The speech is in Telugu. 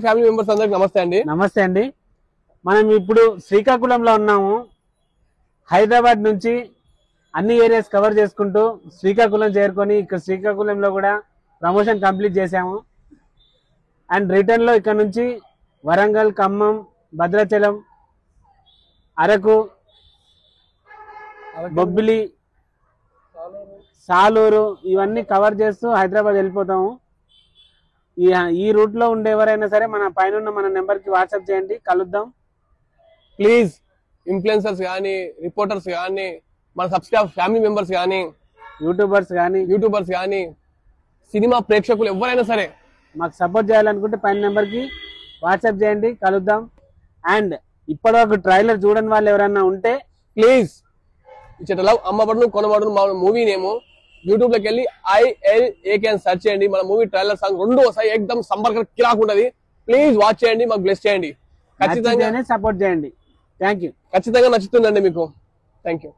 ఫ్యామిలీ మెంబర్స్ అందరికి నమస్తే అండి. నమస్తే అండి. మనం ఇప్పుడు శ్రీకాకుళంలో ఉన్నాము. హైదరాబాద్ నుంచి అన్ని ఏరియాస్ కవర్ చేసుకుంటూ శ్రీకాకుళం చేరుకొని ఇక్కడ శ్రీకాకుళంలో కూడా ప్రమోషన్ కంప్లీట్ చేసాము. అండ్ రిటర్న్ లో ఇక్కడ నుంచి వరంగల్, ఖమ్మం, భద్రాచలం, అరకు, బొబ్బిలి, సాలూరు ఇవన్నీ కవర్ చేస్తూ హైదరాబాద్ వెళ్ళిపోతాము. ఈ రూట్ లో ఉండే ఎవరైనా సరే మన పైన మన నెంబర్ కి వాట్సాప్ చేయండి, కలుద్దాం. ప్లీజ్ ఇన్ఫ్లుయెన్సర్స్ కానీ, రిపోర్టర్స్ కానీ, మన సబ్స్క్రైబ్ ఫ్యామిలీ మెంబర్స్ కానీ, యూట్యూబర్స్ కానీ, సినిమా ప్రేక్షకులు ఎవరైనా సరే మాకు సపోర్ట్ చేయాలనుకుంటే పైన నెంబర్ కి వాట్సాప్ చేయండి, కలుద్దాం. అండ్ ఇప్పటివరకు ట్రైలర్ చూడని వాళ్ళు ఎవరైనా ఉంటే ప్లీజ్ ఇచ్చట అమ్మబడును కొనబడును మా మూవీ నేము యూట్యూబ్ లోకి వెళ్ళి ILAK అని సెర్చ్ చేయండి. మన మూవీ ట్రైలర్ సాంగ్ రెండు వస్తాయి, ఎక్దమ్ సంపర్క కిరాకుంటది. ప్లీజ్ వాచ్ చేయండి, మాకు బ్లెస్ చేయండి, ఖచ్చితంగా సపోర్ట్ చేయండి. Thank you. ఖచ్చితంగా నచ్చుతుందండి మీకు. Thank you.